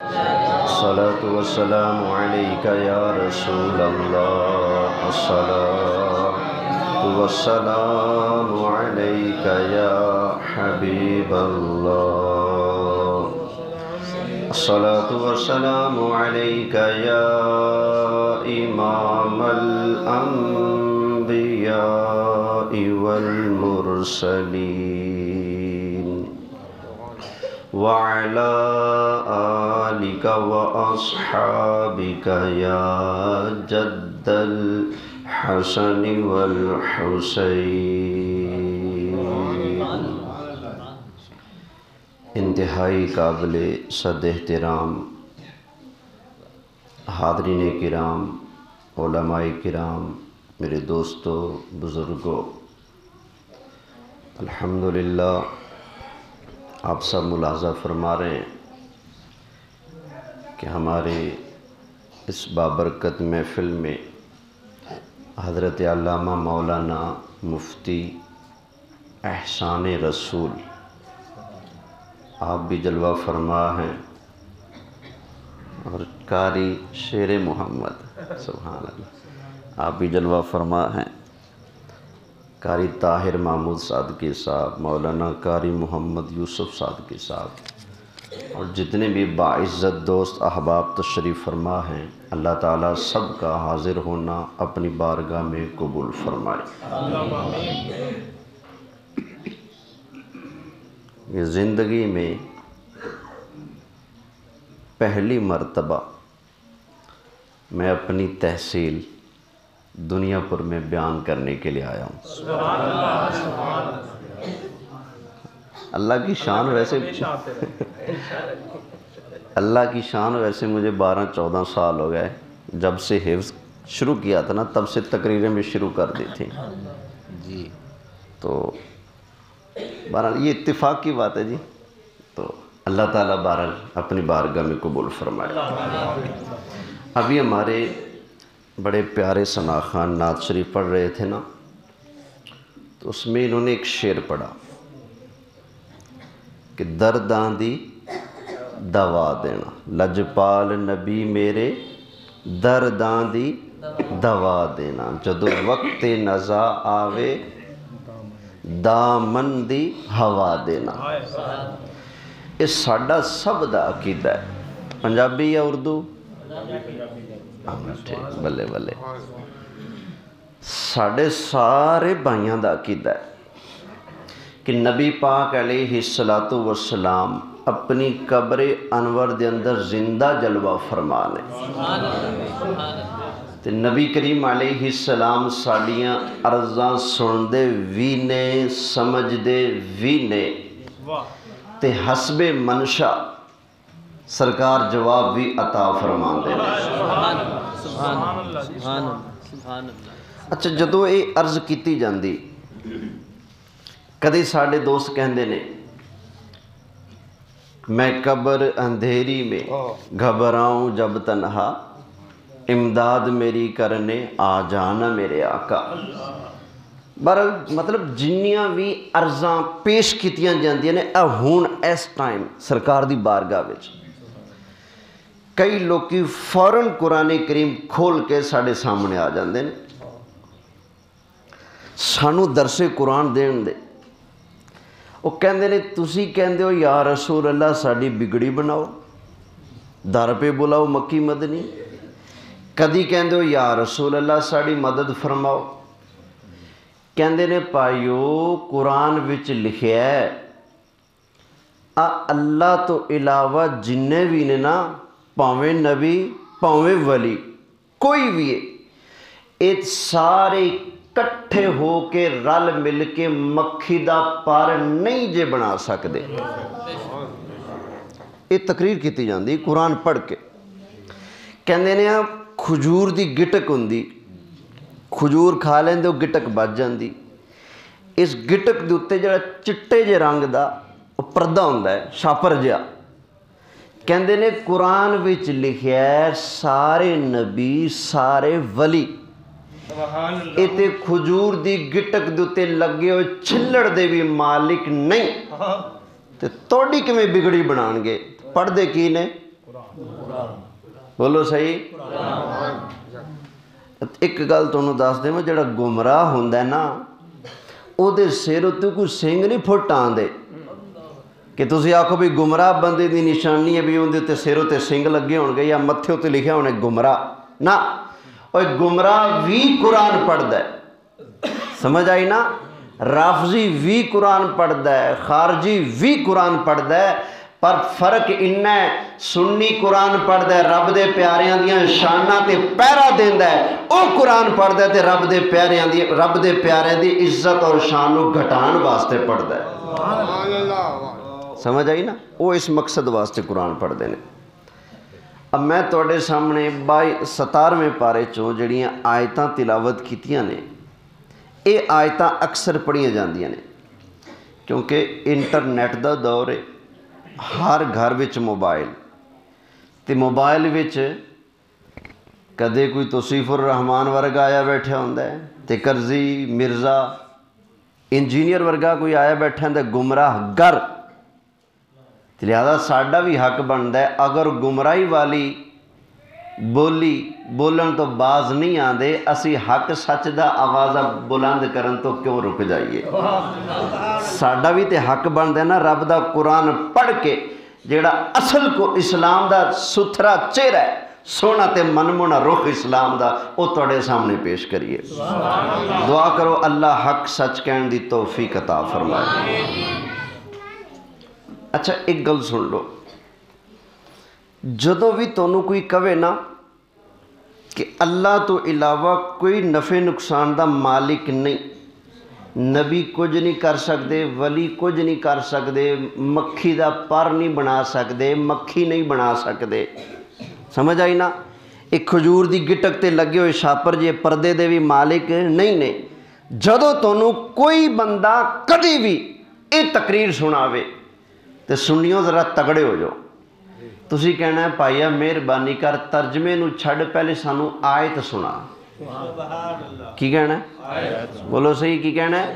الصلاة والسلام عليك يا رسول الله الصلاة والسلام عليك يا حبيب الله الصلاة والسلام عليك يا إمام الأنبياء والمرسلين وعلى آلك وأصحابك يا جد الحسن والحسين۔ انتہائی قابل صد احترام حاضرین کرام، علماء کرام، میرے دوستو، بزرگوں، الحمدللہ آپ سب ملاحظہ فرما رہے ہیں کہ ہمارے اس بابرکت محفل میں حضرت علامہ مولانا مفتی احسان رسول آپ بھی جلوہ فرما ہیں، اور قاری شیر محمد سبحان اللہ آپ بھی جلوہ فرما ہیں، قاری طاہر محمود صادقی صاحب، مولانا قاری محمد یوسف صادقی صاحب، اور جتنے بھی باعزت دوست احباب تشریف فرما ہیں، اللہ تعالیٰ سب کا حاضر ہونا اپنی بارگاہ میں قبول فرمائے۔ یہ زندگی میں پہلی مرتبہ میں اپنی تحصیل دنیا پر میں بیان کرنے کے لیے آیا ہوں۔ اللہ کی شان ویسے مجھے 12-14 سال ہو گئے، جب سے حفظ شروع کیا تھا نا تب سے تقریریں بھی شروع کر دی تھی جی، تو بہرحال یہ اتفاق کی بات ہے جی، تو اللہ تعالیٰ بہرحال اپنی بارگاہ میں قبول فرمائے۔ ابھی ہمارے بڑے پیارے ثنا خان نعت شریف پڑھ رہے تھے نا، تو اس میں انہوں نے ایک شعر پڑھا کہ درداں دی دوا دینا، لجپال نبی میرے درداں دی دوا دینا، جدو وقت نزا آوے دامن دی ہوا دینا۔ یہ ساڈا سب دا عقیدہ ہے، پنجابی یا اردو؟ بلے بلے، ساڑھے سارے بھائیاں دا عقیدہ ہے کہ نبی پاک علیہ السلام اپنی قبر انور دے اندر زندہ جلوہ فرمانے، تے نبی کریم علیہ السلام ساڑیاں عرضاں سن دے وی نے، سمجھ دے وی نے، تے حسب منشا سرکار جواب بھی عطا فرما دے۔ اچھا، جدو یہ عرض کیتی جاندی، کدی ساڑھے دوست کہندے نے میں قبر اندھیری میں گھبراؤں جب تنہا، امداد میری کرنے آ جانا میرے آقا۔ بہرحال مطلب جنیاں بھی عرضاں پیش کیتیاں جاندیاں نے ہون اس ٹائم سرکار دی بارگاہ وچ، کئی لوکی فوراً قرآن کریم کھول کے ساڑھے سامنے آ جاندے نے، سانو درس قرآن دین دے، وہ کہندے نے تسی کہندے ہو یا رسول اللہ ساڑھی بگڑی بناؤ، در پہ بلاؤ مکی مدنی، کدی کہندے ہو یا رسول اللہ ساڑھی مدد فرماؤ۔ کہندے نے پائیو قرآن وچ لکھیا ہے اللہ تو علاوہ جننے بھی نے نا، پاویں نبی پاویں ولی کوئی بھی ہے، یہ سارے کٹھے ہو کے رل مل کے مکھی دا پر نہیں جے بنا سکتے۔ یہ تقریر کیتی جاندی قرآن پڑھ کے، کہندے نے کھجور دی گٹک ہوندی، کھجور کھا لیندے وہ گٹک بچ جاندی، اس گٹک دے اُتے جڑا چٹے جے رنگ دا وہ پردہ ہوندا ہے شاپر جیا، کہندے نے قرآن وچ لکھیا ہے سارے نبی سارے ولی ایتے کھجور دی گٹک دوتے لگے ہوئے چھلڑ دے بھی مالک نہیں تے توڑی کے میں بگڑی بنان گے، پڑھ دے کی نے بولو صحیح. ایک گل تمہیں دس دیں جڑا گمراہ ہوندا ہے نا وہ سر اتنے کوئی سنگ نہیں پھٹ آندے کہ تسی آکھو بھی گمراہ بندے دی نشانی ہے بھی اندر سر اتنے سنگ لگے ہون گے یا متھے اتنے لکھے ہونے گمراہ نہ. اور گمراہ بھی قرآن پڑھدا ہے. سمجھ آئی نا. رافضی بھی قرآن پڑھدا ہے, خارجی بھی قرآن پڑھدا ہے, پر فرق انہا ہے سنی قرآن پڑھدا ہے رب دے پیاریاں دیاں شاناں تے پیرا دیندا ہے, او قرآن پڑھدا ہے تے رب دے پیاریاں دی عزت اور شان نو گھٹان واسطے پڑھدا ہے. سمجھ آئی نا. وہ اس مقصد واسطے قرآن پڑھدے نے. اب میں تواڈے سامنے 17ویں پارے چوں جڑیاں آیتاں تلاوت کیتیاں نے یہ آیتاں اکثر پڑھیاں جاندیاں نے کیونکہ انٹرنیٹ دا دور ہے. ہر گھر وچ موبائل تے موبائل وچ کدے کوئی توصیف الرحمان ورگا آیا بیٹھا ہوندا ہے تے کرزی مرزا انجینئر ورگا کوئی آیا بیٹھا ہوندا ہے گمراہ گر. لہذا ساڈا بھی حق بنتا ہے اگر گمراہی والی بولی بولن تو باز نہیں آندے اسی حق سچ دا آوازہ بلند کرن تو کیوں رک جائیے. ساڈا بھی تے حق بنتا ہے نا رب دا قرآن پڑھ کے جیڑا اصل کو اسلام دا ستھرا چہرہ ہے سونا تے منمونا رخ اسلام دا وہ تواڈے سامنے پیش کریے. دعا کرو اللہ حق سچ کہن دی توفیق عطا فرمائے. اچھا ایک گل سن لو, جدوں بھی تونوں کوئی کہے نا کہ اللہ تو علاوہ کوئی نفع نقصان دا مالک نہیں, نبی کچھ نہیں کر سکتے, ولی کچھ نہیں کر سکتے, مکھی دا پر نہیں بنا سکتے, مکھی نہیں بنا سکتے. سمجھ آئی نا. ایک کھجور دی گٹک تے لگے ہوئے شاپر جے پردے دے بھی مالک نہیں نے. جدوں تونوں کوئی بندہ کدی بھی یہ تقریر سناوے تے سنیو ذرا تگڑے ہو جاؤ. تسی کہنا ہے پائیا مہربانی کر ترجمے نو چھڑ پہلے سانو آیت سنا. کی کہنا ہے بولو صحیح کی کہنا ہے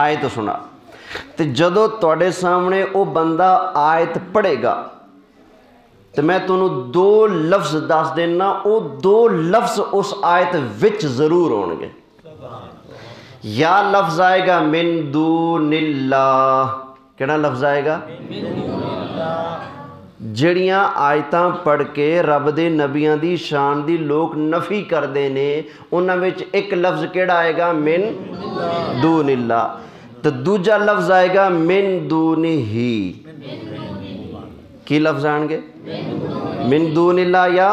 آیت سنا. تے جدو تواڈے سامنے او بندہ آیت پڑھے گا تو میں تونوں 2 لفظ دس دینا, او 2 لفظ اس آیت وچ ضرور ہون گے. یا لفظ آئے گا من دون اللہ. کہنا لفظ آئے گا جڑیاں آیتاں پڑھ کے رب دے نبیاں دی شان دی لوگ نفی کر دینے انہاں وچ ایک لفظ کیڑا آئے گا من دون اللہ. تو دوجا لفظ آئے گا من دون ہی. کی لفظ آن گے من دون اللہ یا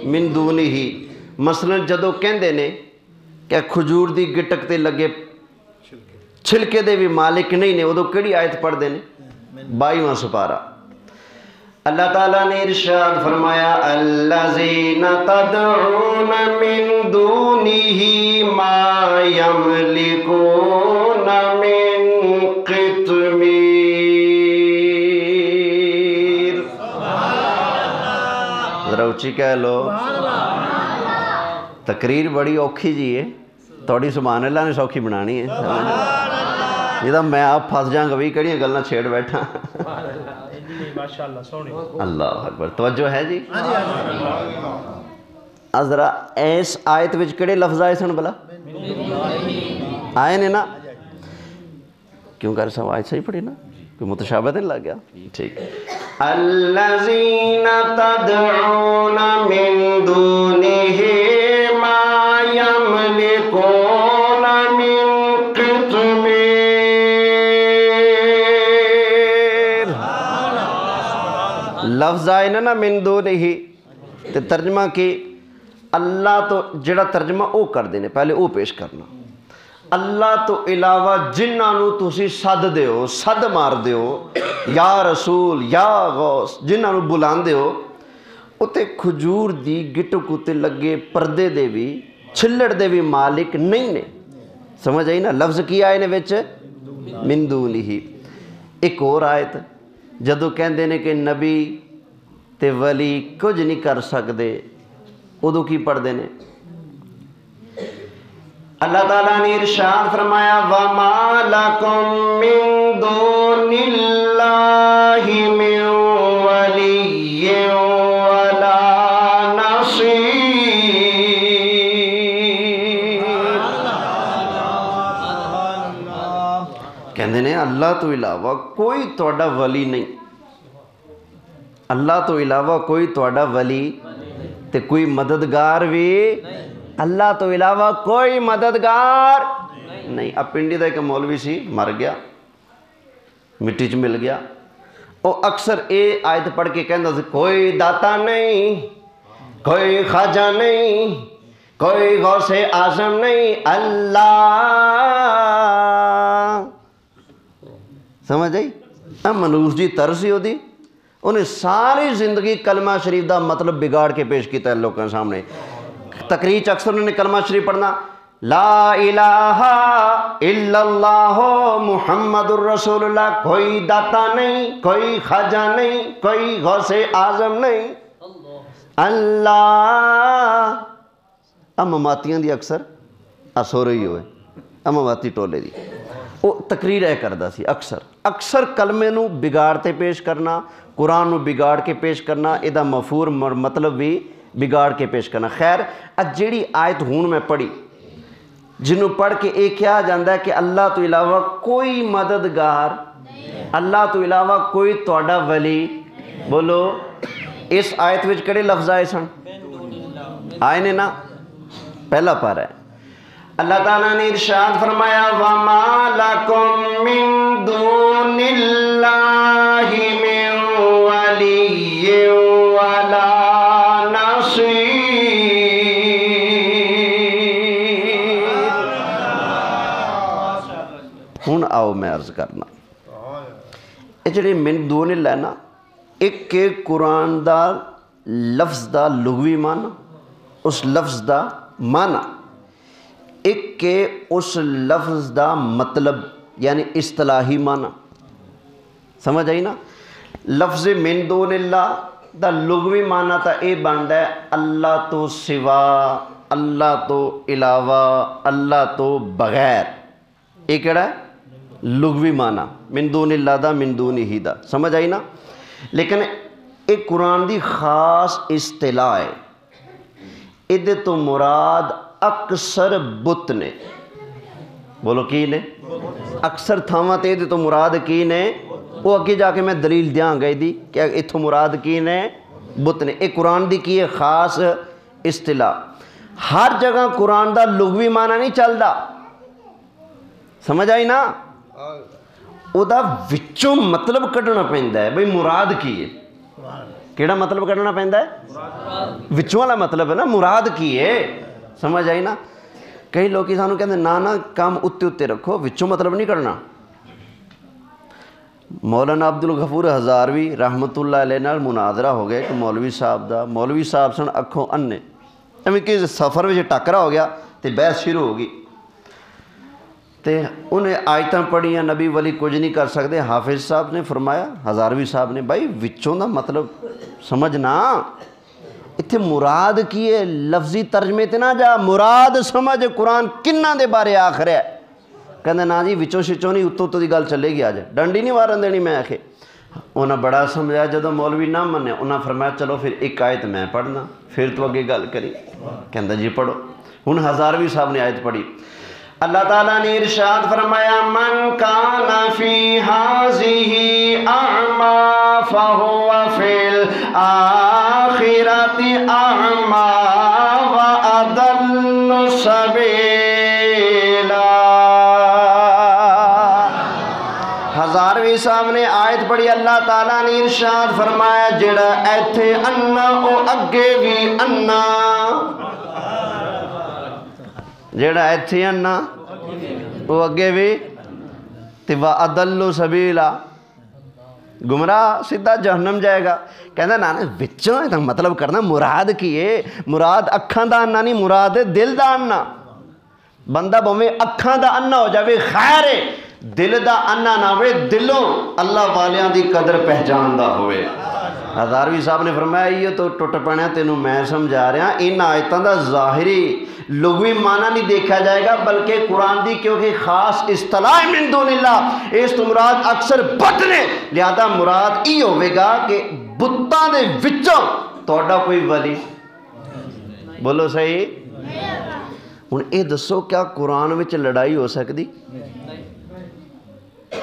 من دون ہی. مثلا جدو کہندے نے کہ کھجور دی گٹک تے لگے چھلکے دے بھی مالک نہیں نے ادو کیڑی آیت پڑھ دے نے 22واں سپارہ. اللہ تعالیٰ نے ارشاد فرمایا الذین تدعون من دونہ ما یملکون من قطمیر. ذرا اچھی کہہ لو. تقریر بڑی اوکھی جی ہے تھوڑی سبحان اللہ نے سوکھی بنانی ہے. یہ تو میں آپ پھنس جاؤں گا بھی کہڑی گلاں چھیڑ بیٹھا. اللہ اکبر. توجہ ہے جی. ذرا اس آیت وچ کہڑے لفظ آئے سن بلا آئے نے نا کیوں کر سب آیت صحیح پڑھی نا کوئی متشابہت نہیں لگ گیا. ٹھیک. الذین تدعون من دونہ ما یملکون من قطمیر. لفظ آئے نا من دونہ ہی تے ترجمہ کی اللہ تو جڑا ترجمہ او کر دینے پہلے او پیش کرنا. اللہ تو علاوہ جنہاں تسی صد دیو صد مار دیو یا رسول یا غوث جنہاں بلان دیو اتے کھجور دی گٹک اتے لگے پردے دے بھی چھلڑ دے بھی مالک نہیں نے. سمجھ آئی نا. لفظ کی آئے نے وچ من دون ہی. ایک اور آیت جدو کہندے نے کہ نبی تے ولی کچھ نہیں کر سکتے ادو کی پڑھ دینے اللہ تعالیٰ نے ارشاد فرمایا وَمَا لَكُم مِّن دُونِ اللَّهِ مِن وَلِيٍّ اللہ تو علاوہ کوئی تہاڈا ولی نہیں، اللہ تو علاوہ کوئی تہاڈا ولی تے کوئی مددگار بھی اللہ تو علاوہ کوئی مددگار نہیں۔ اب پنڈی دا ایک مولوی سی مر گیا، مٹی چ مل گیا، وہ اکثر اے آیت پڑھ کے کہندا سی کوئی داتا نہیں، کوئی خواجہ نہیں، کوئی غوث اعظم نہیں، اللہ۔ سمجھ آئی؟ منوس جی طرز ہی ہوتی، انہیں ساری زندگی کلمہ شریف دا مطلب بگاڑ کے پیش کیتا ہے لوگوں کے سامنے۔ تقریر اکثر انہوں نے کلمہ شریف پڑھنا، لا الہ الا اللہ محمد الرسول اللہ، کوئی داتا نہیں، کوئی خواجہ نہیں، کوئی غوث اعظم نہیں، اللہ۔ مماتیاں دی اکثر سو رہی ہوئے، مماتی ٹولے دی وہ تقریر ہے کردا سی، اکثر کلمے نو بگاڑ تے پیش کرنا، قرآن نو بگاڑ کے پیش کرنا، ادا مفہوم مطلب بھی بگاڑ کے پیش کرنا۔ خیر جیڑی آیت ہون میں پڑھی، جنہوں پڑھ کے ایک کیا جاندہ ہے کہ اللہ تو علاوہ کوئی مددگار، اللہ تو علاوہ کوئی تہاڈا ولی، بولو اس آیت وچ کڑے لفظ آئے سن؟ آئے نے نا، پہلا پارہ ہے۔ اللہ تعالیٰ نے ارشاد فرمایا وَمَا لَكُم مِّن دُونِ اللَّهِ مِن وَلِيٍّ وَلَا نَصِيرٍ۔ ہن آؤ میں عرض کرنا، یہ جڑے من دون اللہ نا، ایک کے قرآن دا لفظ دا لغوی معنی، اس لفظ دا معنی، ایک کے اس لفظ دا مطلب یعنی اصطلاحی معنی۔ سمجھ آئی نا؟ لفظ من دون اللہ دا لغوی معنی تا اے بنتا ہے اللہ تو سوا، اللہ تو علاوہ، اللہ تو بغیر۔ یہ کہڑا ہے؟ لغوی معنی من دون اللہ دا، من دون ہی دا۔ سمجھ آئی نا؟ لیکن ایک قرآن دی خاص اصطلاح ہے، ادھے تو مراد اکثر بت نے، بولو کی نے؟ اکثر تھاواں تے ادھے تو مراد کی نے؟ وہ اگے جا کے میں دلیل دیاں گئی دی کہ اتھو مراد کی نے؟ بت نے۔ ایک قرآن دی کی ہے خاص اصطلاح، ہر جگہ قرآن دا لغوی معنی نہیں چلدا۔ سمجھ آئی نا؟ او دا وچوں مطلب کڈنا پیندا ہے، بھئی مراد کی ہے، کیڑا مطلب کڈنا پیندا ہے؟ وچوں والا مطلب ہے نا، مراد کی ہے۔ سمجھ آئی نا؟ کئی لوگ سانوں کہتے ہیں نا کام اتے اتے رکھو، وچوں مطلب نہیں کرنا۔ مولانا عبدالغفور ہزاروی رحمت اللہ علیہ نال مناظرہ ہو گیا کہ مولوی صاحب دا، مولوی صاحب سن اکھوں انے، کہ سفر میں ٹکرا ہو گیا تو بحث شروع ہو گئی، تے انہیں آیتاں پڑھیاں نبی ولی کچھ نہیں کر سکتے۔ حافظ صاحب نے فرمایا، ہزاروی صاحب نے، بھائی وچوں دا مطلب سمجھنا، اتھے مراد کی ہے، لفظی ترجمے تے نہ جا، مراد سمجھ قرآن کنہ دے بارے آخر ہے۔ کہندے نا جی وچوں شچوں نہیں، اتو تو دی گل چلے گی، آج ڈنڈی نہیں وارن دینی میں آخے۔ انہاں بڑا سمجھایا، جدو مولوی نہ منے انہاں فرمایا چلو پھر ایک آیت میں پڑھنا، پھر تو اگے گل کری۔ کہندہ جی پڑھو۔ ہن ہزاروی صاحب نے آیت پڑھی، اللہ تعالیٰ نے ارشاد فرمایا من کان فی ہذہ اعمی فہو فی الآخرۃ اعمی واضل سبیلا۔ ہزاروی صاحب نے آیت پڑھی، اللہ تعالیٰ نے ارشاد فرمایا جڑا ایتھے انا او اگے بھی انا، جڑا ایتھے انا وہ اگے بھی تے وَأَضَلُّ سَبِيلًا، گمراہ سیدھا جہنم جائے گا۔ کہنا نا وچوں ہے مطلب کرنا، مراد کی ہے، مراد اکھاں دا انا نہیں، مراد دل دا انا۔ بندہ بھویں اکھاں دا انا ہو جاوے خیر ہے، دل دا انا نہ ہوئے، دلوں اللہ والیاں دی قدر پہچان دا ہوئے۔ ہزاروی صاحب نے فرمایا یہ تو ٹوٹ پڑھنا تینوں میں سمجھا رہا، ان آیتاں دا ظاہری لغوی معنی نہیں دیکھا جائے گا، بلکہ قرآن دی کیونکہ خاص اصطلاح من دون اللہ، اس تو مراد اکثر بت نے، لہذا مراد ای ہوئے گا کہ بتاں دے وچوں توڑا کوئی ولی، بولو صحیح۔ ہن اے دسو کیا قرآن وچ لڑائی ہو سکتی؟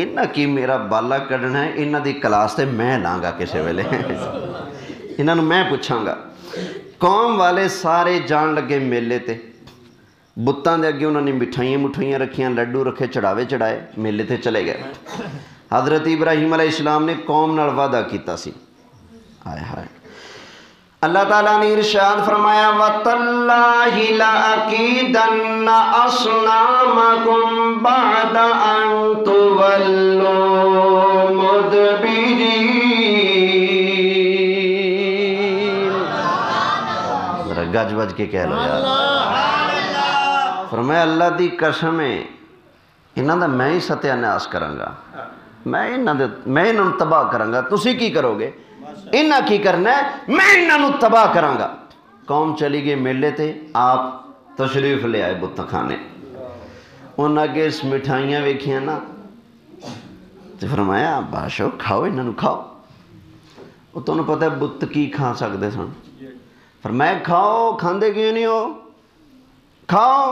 انہاں کی میرا بالا کڈنا ہے، انہاں دی کلاس تے میں لانگا کسے ویلے انہاں نوں میں پوچھاں گا۔ قوم والے سارے جان لگے میلے تے، بتاں دے اگے انہوں نے مٹھائیاں رکھیاں، لڈو رکھے، چڑھاوے چڑھائے، میلے تے چلے گئے۔ حضرت ابراہیم علیہ السلام نے قوم نال وعدہ کیتا سی، ہائے ہائے، اللہ تعالیٰ نے ارشاد فرمایا وَتَاللَّهِ لَأَكِيدَنَّ أَصْنَامَكُمْ بَعْدَ أَن تُوَلُّوا مُدْبِرِينَ۔ ذرا گج بج کے کہہ لو یار، فرمایا اللہ دی قسم ہے انہاں دا میں ہی ستیہ ناس کراں گا، میں انہاں تباہ کراں گا، تسی کی کرو گے؟ انہاں کی کرنا ہے، میں انہاں تباہ کراں گا۔ قوم چلی گئی میلے تے، آپ تشریف لے آئے بت کھانے، انہاں اگے اس مٹھائیاں ویکھیاں نا تو فرمایا بادشاہ کھاؤ، انہاں کھاؤ۔ وہ تمہیں پتہ ہے بت کی کھا سکتے سن؟ فرمایا کھاؤ، کھاندے کیوں نہیں ہو؟ کھاؤ۔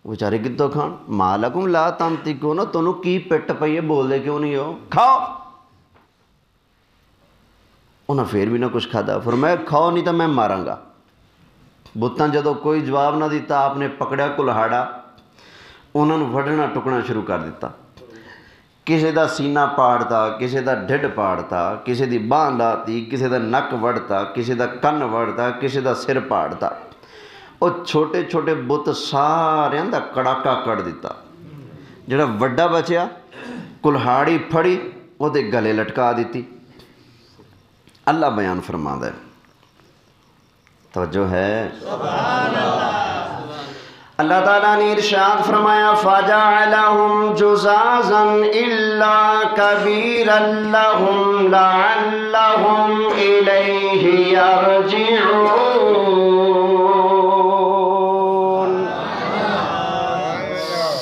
بیچارے کتوں کھان؟ مالکم لا تنطقون، تنوں کی پٹ پئی ہے، بول دے کیوں نہیں ہو؟ کھاؤ۔ انہاں پھر بھی نہ کچھ کھادا، فرمایا کھاؤ نہیں تو میں ماراں گا۔ بتاں جدو کوئی جواب نہ دیتا، آپ نے پکڑیا کلہاڑا، انہوں نے وڈنا ٹکنا شروع کر دیتا، کسی دا سینہ پاڑتا، کسی دا ڈھڈ پاڑتا، کسی دی باں لاتی، کسی دا نک وڑتا، کسی دا کن وڑتا، کسی دا سر پاڑتا۔ اور چھوٹے چھوٹے بت سارے دا کڑاکا کر دیتا، جڑا وڈا بچیا کلہاڑی پھڑی وہ دے گلے لٹکا دیتی۔ اللہ بیان فرما دے، توجہ ہے؟ اللہ تعالیٰ نے ارشاد فرمایا فَجَعَلَهُمْ جُزَازًا إِلَّا كَبِيرًا لَهُمْ لَعَلَّهُمْ إِلَيْهِ يَرْجِعُونَ۔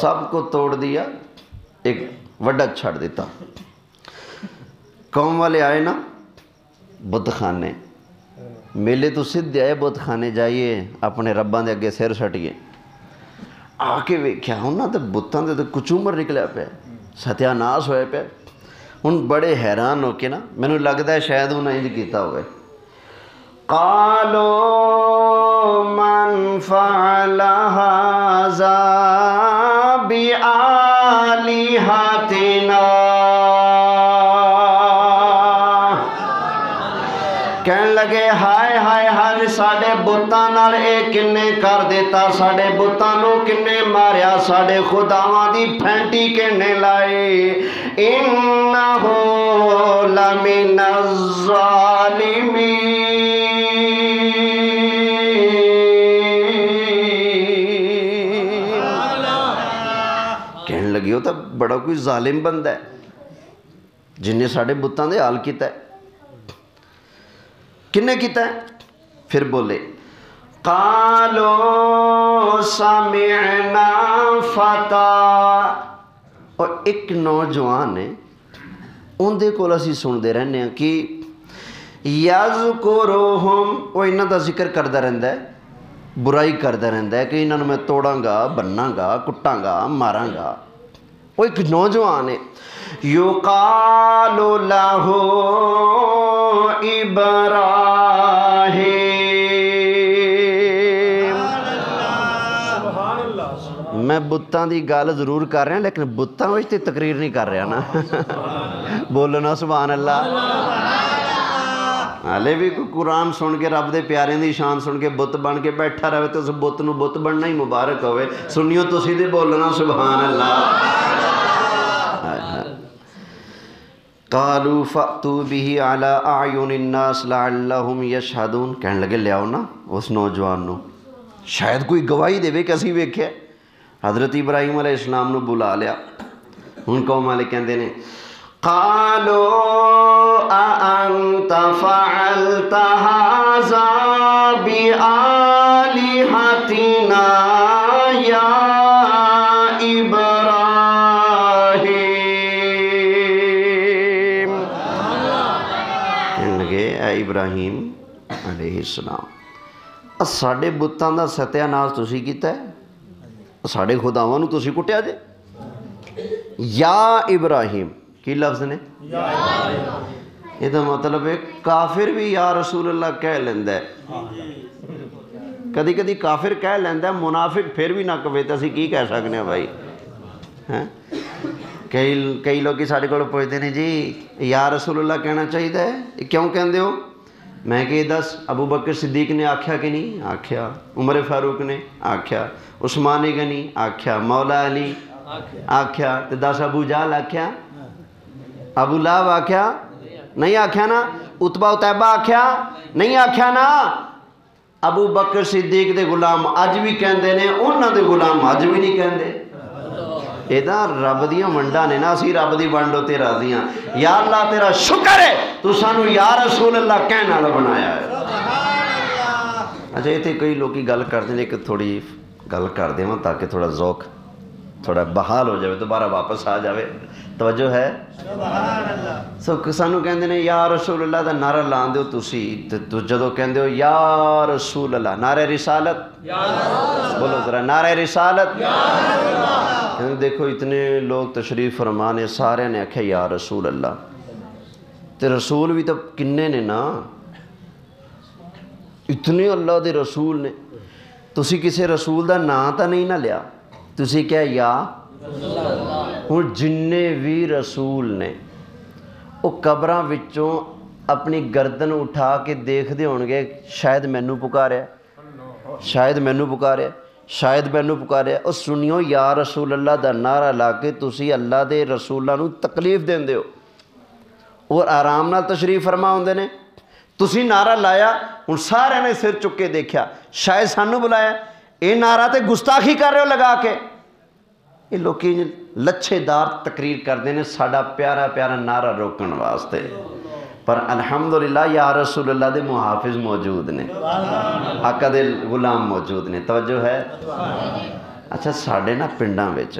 سب کو توڑ دیا، ایک وڈا چھڑ دیتا۔ قوم والے آئے نا بت خانے، میلے تو سدھ آئے بت خانے جائیے، اپنے رباں دے اگے سر سٹیے، آ کے ویکھیا انہاں تے بتاں دے کچومر نکلیا پیا، ستیہ ناس ہوئے پیا۔ ہن بڑے حیران ہو کے نا، مینوں لگدا ہے شاید انہاں انج کیتا ہوئے، قالوا من فعل هذا بآلهتنا، کہن لگے ہائے ہائے ہائے ساڑے بتاں نال اے کنے کر دیتا، ساڑے بتاں نو کنے ماریا، ساڑے خداواں دی پھینٹی کنے لائے، انہو لمن الظالمین۔ کہن لگی ہو تا بڑا کوئی ظالم بندہ ہے جن نے ساڑے بتاں دے حال کیتا ہے۔ کنے کیتا ہے؟ پھر بولے قالوا سمعنا فتى، اور ایک نوجوان ہے ان دے کول اسی سن دے رہنے ہیں کہ یذکرہم، وہ انہاں دا ذکر کردہ رہندا ہے، برائی کردہ رہندا ہے کہ انہاں میں توڑاں گا، بناں گا، کٹاں گا، ماراں گا۔ وہ ایک نوجوان ہے، یقال لہ ابراہیم۔ میں بتاں دی گال ضرور کر رہا لیکن بتاں وچ تے تقریر نہیں کر رہا نا، بولنا سبحان اللہ۔ ہالے بھی کوئی قرآن سن کے رب دے پیارے دی شان سن کے بت بن کے بیٹھا رہے تو اس بت نو بت بننا ہی مبارک ہوئے، سنیو تسی دے بولنا سبحان اللہ۔ قالوا فأتوا به على أعين الناس لعلهم يشهدون، کہنے لگے لے آؤ نا اس نوجوان نو، شاید کوئی گواہی دے وے کہ اسی ویکھیا۔ حضرت ابراہیم علیہ السلام نو بلا لیا، ہن قوم والے کہندے نے قالوا أأنت فعلت هذا بآلهتنا يا ابراہیم علیہ السلام، ساڑے بتاں دا ستیہ ناس تسی کیتا ہے، ساڑے خداواں نو تسی کٹیا جے، یا ابراہیم کی لفظ نے یہ تو مطلب ہے کافر بھی یا رسول اللہ کہہ لیندہ ہے، کدی کدی کافر کہہ لیندہ ہے، منافق پھر بھی نہ کہے تو اسی کی کہہ سکنے ہیں بھائی. کئی لوگ کی ساڑھے کو پوچھتے ہیں جی یا رسول اللہ کہنا چاہیے ہے، کیوں کہندے ہو؟ میں کہ دس ابو بکر صدیق نے آکھیا کہ نہیں آکھیا، عمر فاروق نے آکھیا، عثمان غنی آکھیا، مولا علی آکھیا، تو دس ابو جہل آکھیا، ابو لہب آکھیا نہیں آکھیا نا، عتبہ عتیبہ آکھیا نہیں آکھیا نا. ابو بکر صدیق دے غلام اج بھی کہندے نے، انہاں دے غلام اج بھی نہیں کہندے. یہ تو رب دیاں ونڈاں نے نا، اسی رب دی ونڈ تے راضی ہاں. یا اللہ تیرا شکر ہے تو سانو یا رسول اللہ کہنے والا بنایا ہے. اچھا اتنے کئی لوگ گل کرتے ہیں کہ تھوڑی گل کر دیں تاکہ تھوڑا ذوق تھوڑا بحال ہو جائے، دوبارہ واپس آ جائے. توجہ ہے؟ سانو کہندے نے یا رسول اللہ دا نعرہ لان دیو تسی، تو جدو کہندے ہو یا رسول اللہ، نعرہ رسالت بولو ذرا، نعرہ رسالت. دیکھو اتنے لوگ تشریف فرمانے سارے نے آکھے یا رسول اللہ، تے رسول بھی تو کنے نے نا، اتنے اللہ دے رسول نے. تسی کسی رسول دا نام تا نہیں نہ لیا، تسی کیا یا ہوں جننے بھی رسول نے وہ قبراں وچوں اپنی گردن اٹھا کے دیکھ دے ہونگے شاید مینوں پکارے، شاید مینوں پکارے، شاید مینوں پکارے. اور سنیو یا رسول اللہ دا نعرہ لا کے تسی اللہ دے رسولاں نوں تکلیف دیندے ہو اور آرام نال تشریف فرما ہوندے نے. تسی نعرہ لایا، ہن سارے نے سر چک کے دیکھیا شاید سانوں بلایا، اے نعرہ تے گستاخی کر رہے ہو لگا کے. یہ لوگ لچھے دار تقریر کرتے ہیں ساڈا پیارا پیارا نعرہ روکن واسطے، پر الحمدللہ یا رسول اللہ دے محافظ موجود نے، آقا دے غلام موجود نے. توجہ ہے؟ اچھا ساڈے نا پنڈاں وچ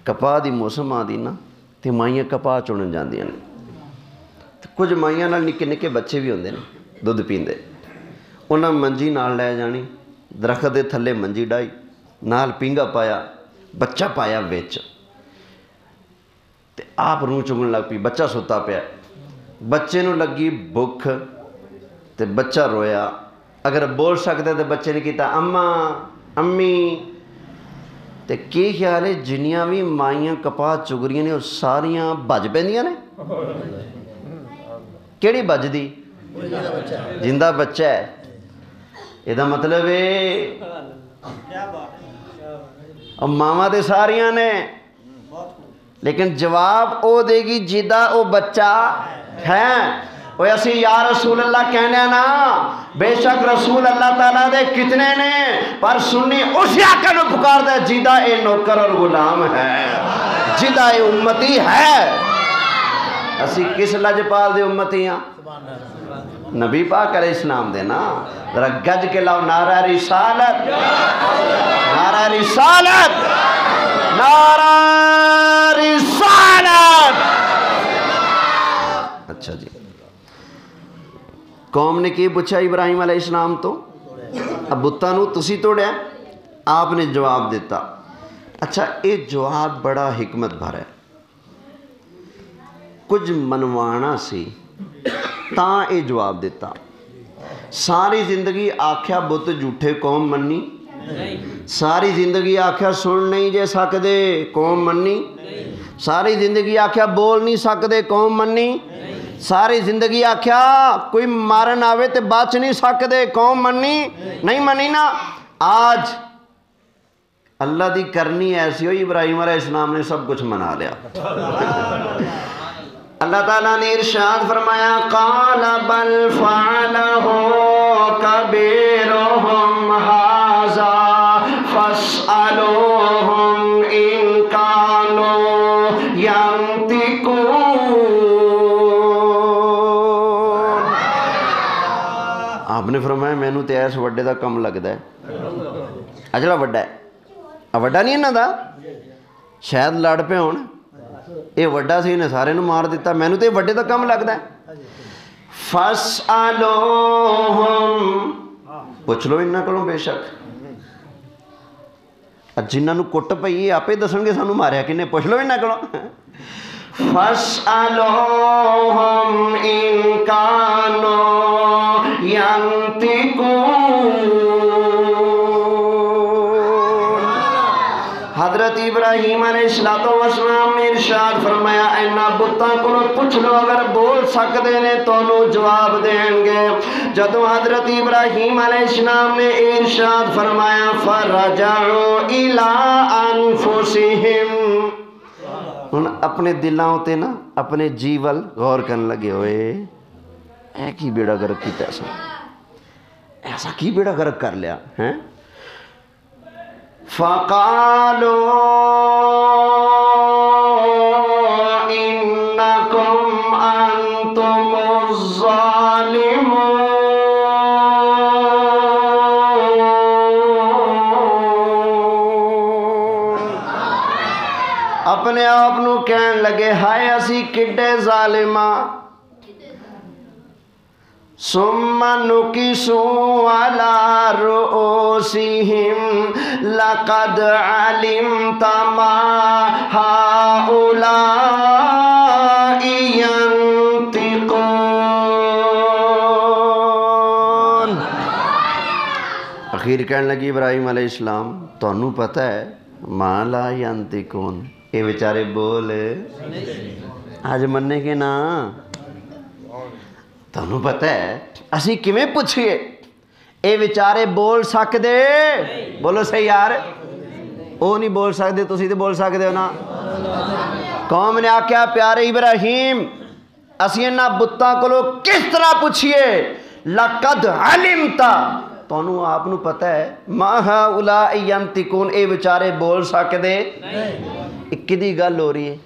کپاہ دی موسم آدی نا تے مائیاں کپاہ چنن جاندیاں نے، کچھ مائیاں نال نکے نکے بچے بھی ہوندے نے دودھ پیندے، انہاں منجی نال لے جانی، درخت دے تھلے منجی ڈائی، نال پینگا پایا، بچہ پایا وچ، تے آپ روح چگن لگ پی، بچہ ستا پیا، بچے نو لگی بھوک تے بچہ رویا. اگر بول سکتے تے بچے نے کیتا اماں امی. تے کی خیال ہے جنیاں بھی مائیاں کپاہ چگریاں نے وہ ساریاں بج پیندیاں نے؟ کیڑی بج دی؟ جندہ بچہ ہے. یہ دا مطلب ہے اور ماما دے ساریاں نے، لیکن جواب او دے گی جدہ او بچہ ہے. وہ اسی یا رسول اللہ کہنے نا، بے شک رسول اللہ تعالیٰ دے کتنے نے، پر سنی اسی آقا نو پکار دے جدہ اے نوکر اور غلام ہے، جدہ اے امتی ہے. اسی کس لجپال دے امتی ہیں؟ نبی پاک علیہ السلام دے نا. ذرا گج کے لاؤ نعرہ رسالت، نعرہ رسالت، نعرہ رسالت. اچھا جی، قوم نے کی پوچھا ابراہیم علیہ السلام تو اب بتاں نو تسی توڑیا؟ آپ نے جواب دیتا. اچھا یہ جواب بڑا حکمت بھرا ہے، کچھ منوانا سی تاں اے جواب دیتا. ساری زندگی آکھیا بت جھوٹے قوم منی، ساری زندگی آکھیا سن نہیں جے سکدے قوم منی، ساری زندگی آکھیا بول نہیں سکدے قوم منی، ساری زندگی آکھیا کوئی مارن آوے تے بچ نہیں سکدے قوم منی، نہیں منی نا. آج اللہ دی کرنی ایسی ہوئی ابراہیم علیہ السلام نے سب کچھ منا لیا. اللہ تعالیٰ نے ارشاد فرمایا قال بل فعلہ کبیرہم ھذا فاسألوہم ان کانوا ینطقون. آپ نے فرمایا مینوں تے ایس وڈے دا کم لگدا ہے. اجڑا وڈا ہے، وڈا نہیں انہاں دا، شاید لڑ پے ہون، یہ وڈا سی نے سارے نو مار دیتا، مینوں تے وڈے دا کم لگدا ہے. فاسألوہم، پوچھ لو انہاں کولوں بے شک. ਜਿਨ੍ਹਾਂ ਨੂੰ ਕੁੱਟ ਪਈ ਇਹ ਆਪੇ ਦੱਸਣਗੇ ਸਾਨੂੰ ਮਾਰਿਆ ਕਿੰਨੇ, ਪੁੱਛ ਲਓ ਇਹਨਾਂ ਕੋਲੋਂ। فَاسْأَلُوهُمْ إِنْ كَانُوا يَنْطِقُونَ۔ حضرت ابراہیم علیہ السلام نے ارشاد فرمایا اینا بتاں کو پوچھ لو اگر بول سکتے نے تو انہوں جواب دیں گے۔ جدو حضرت ابراہیم علیہ السلام نے ارشاد فرمایا فَرَجَعُوا إِلَىٰ أَنفُسِهِمْ، ہن اپنے دلاں تے نا اپنے جیول غور کرنے لگے ہوئے اے کی بیڑا گرک کیتا ایسا کی بیڑا گرک کر لیا ہیں؟ فَقَالُوا إِنَّكُمْ أَنْتُمُ الظَّالِمُونَ۔ اپنے آپ نو کہن لگے ہائے اسی کڈے ظالماں۔ ثم نكسوا على رؤوسهم لقد علمت ما هؤلاء ينطقون۔ اخیر کہنے لگی ابراہیم علیہ السلام تو انہوں پتہ ہے ما لا ينطقون، یہ بیچارے بول آج مننے کے نا تانوں پتہ ہے اسی کیویں پوچھئے اے بیچارے بول سکدے؟ بولو صحیح یار، او نہیں بول سکدے تسی تے بول سکدے ہو نا۔ قوم نے آکھیا پیارے ابراہیم اسی انہاں بتاں کولوں کس طرح پوچھئے؟ لقد علمت، تانوں آپ نو پتہ ہے ما هؤلاء ينطقون، اے بیچارے بول سکدے؟ کدی گل ہو رہی ہے؟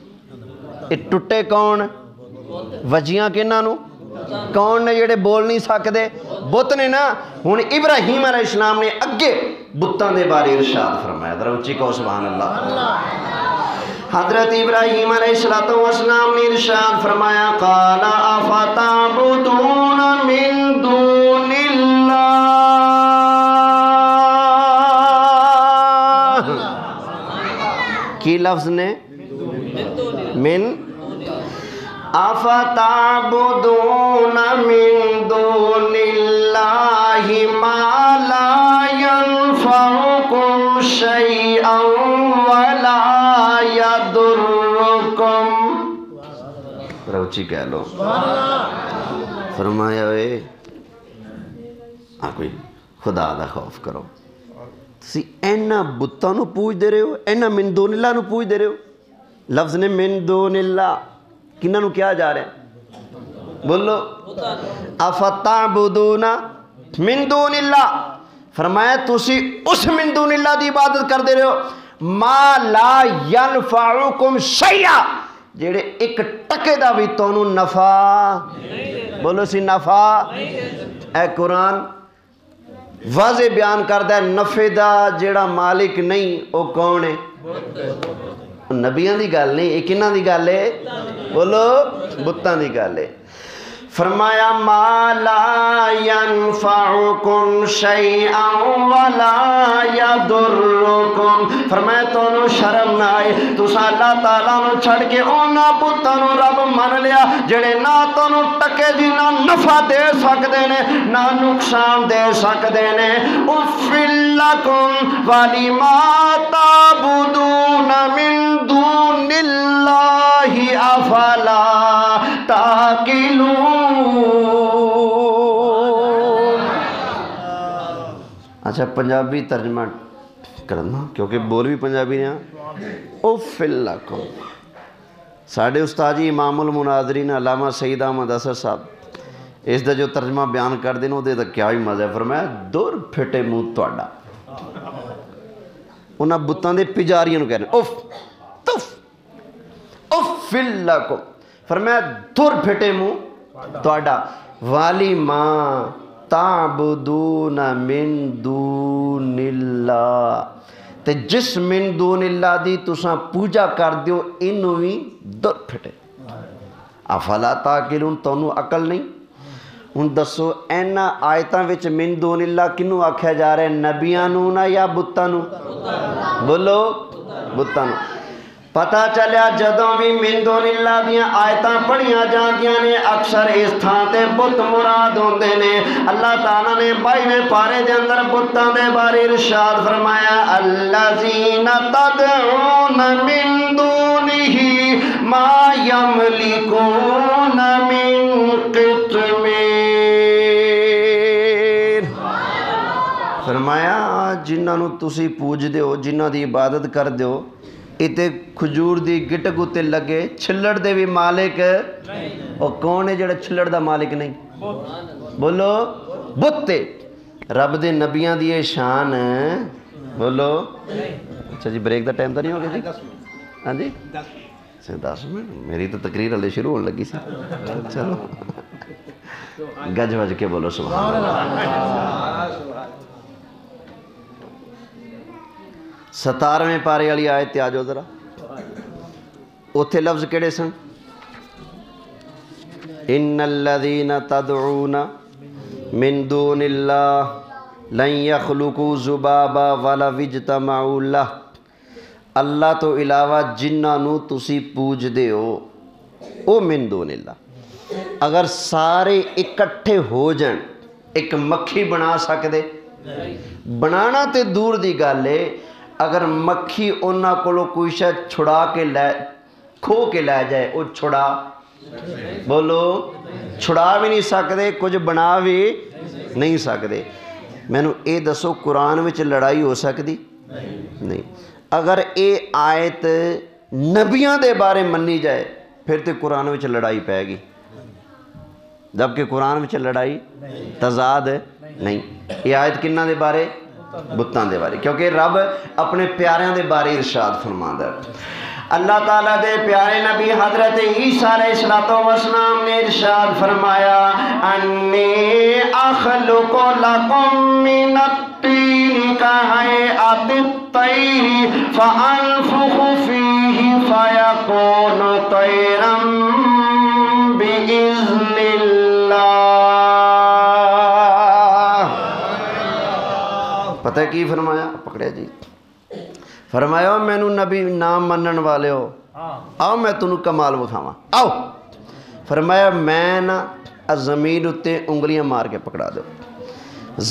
اے ٹوٹے کون؟ وجیاں کنہاں نو؟ کون نے جڑے بول نہیں سکدے؟ بت نے نا۔ ہن ابراہیم علیہ السلام نے اگے بتاں دے بارے ارشاد فرمایا، ذرا اچھی کہو سبحان اللہ۔ حضرت ابراہیم علیہ السلام نے ارشاد فرمایا قال افتعبدون من دون اللہ، کی لفظ نے من، افتعبدون من دون اللہ ما لا ينفعكم شيئا ولا يضركم۔ روچی کہہ لو فرمایا ہوئے کوئی خدا دا خوف کرو، تسی اینا بتاں نو پوچھ دے رہے ہو، اینا من دون اللہ نو پوچھ دے رہے ہو۔ لفظ نے من دون اللہ کنہ نو کیا جا رہے ہیں؟ بولو افتعبدون من دون اللہ، فرمایا تسی اس من دون اللہ دی عبادت کر دے رہے ہو ما لا ینفعکم شیئا، جیڑے ایک ٹکے دا بھی تونوں نفع، بولو سی نفع۔ اے قرآن واضح بیان کردہ ہے نفع دا جیڑا مالک نہیں او کون ہے؟ نبیان دی گل نہیں، ایک انہاں دی گل ہے، بولو بتاں دی گل ہے۔ فرمایا ما لا ينفعكم شيئا ولا يضركم، فرمایا تونوں شرم نہ آئے تساں اللہ تعالیٰ نو چھڑ کے انہاں بتاں نو رب من لیا جڑے نہ تونوں ٹکے دی نہ نفع دے سکدے نے نہ نقصان دے سکدے نے۔ اُفِّل لَكُمْ وَلِمَا تَعْبُدُونَ مِن دُونِ اللَّهِ أَفَلَا تَعْقِلُونَ۔ اچھا پنجابی ترجمہ کرنا کیونکہ بول بھی پنجابی نے۔ اُفِّل لَكُمْ، ساڑھے استاد جی امام المناظرین علامہ سید احمد اثر صاحب اس دا جو ترجمہ بیان کر دینا دے تو کیا ہی مزہ ہے۔ فرمایا دور پھٹے منہ تواڈا، انہاں بتاں دے پجاریاں نو کہنے اف تف اُفِّل لَكُمْ، فرمایا دور پھٹے منہ تواڈا والی ماں تعبدون من دون اللہ، تے جس من دون اللہ دی تساں پوجا کر دیو انہوں بھی در پھٹے۔ افلا تعقلون، تونوں عقل نہیں؟ ہن دسو اینا آیتاں وچ من دون اللہ کنوں آکھیا جا رہا ہے؟ نبیاں نوں نا یا بتاں نوں؟ بولو بتاں نو پتہ چلیا جدوں بھی من دون اللہ دیاں آیتاں پڑھیاں جاندیاں نے اکثر اس تھاں تے بت مراد ہوندے نے اللہ تعالیٰ نے 22ویں پارے دے اندر بتاں دے بارے ارشاد فرمایا الذین تدعون من دونہ ما یملکون من قطمیر فرمایا جنہاں نو تسی پوج دیو جنہاں دی عبادت کر دیو اتے کھجور دی گٹک اتے لگے چھلڑ دے بھی مالک اور کون ہے جڑا چھلڑ دا مالک نہیں بولو بتے رب دے نبیاں دی شان بولو اچھا جی بریک دا ٹائم تو نہیں ہو گیا جی ہاں جی 10 منٹ میری تو تقریر ہلے شروع ہونے لگی سی چلو گج وج کے بولو سبحان اللہ 17ویں پارے والی آیت تے آ جاؤ ذرا اوتھے لفظ کیڑے سن ان الذین تدعون من دون اللہ لن یخلقوا ذبابا ولو اجتمعوا لہ اللہ تو علاوہ جنہاں نو تسی پوج دے ہو او من دون اللہ اگر سارے اکٹھے ہو جان ایک مکھی بنا سکدے بنانا تے دور دی گل ہے اگر مکھی انہاں کولو کوئی شے چھڑا کے لے کھو کے لے جائے وہ چھڑا بولو چھڑا بھی نہیں سکتے کچھ بنا بھی نہیں سکتے میں نو اے دسو قرآن وچ لڑائی ہو سکتی نہیں اگر اے آیت نبیاں دے بارے منی جائے پھر تے قرآن وچ لڑائی پائے گی جبکہ قرآن وچ لڑائی تضاد نہیں یہ آیت کنہ دے بارے بتاں دے بارے کیونکہ رب اپنے پیاریاں دے بارے ارشاد فرماندا ہے اللہ تعالیٰ دے پیارے نبی حضرت عیسیٰ علیہ السلام نے ارشاد فرمایا انی اخلق لکم من الطین کہیئۃ الطیر فانفخ فیہ فیکون طیرا بإذن اللہ پتہ کی فرمایا پکڑے جی فرمایا میں نو نبی نام منن والے ہو آؤ میں تنو کمال بکھاواں آؤ فرمایا میں نا زمین اتے انگلیاں مار کے پکڑا دو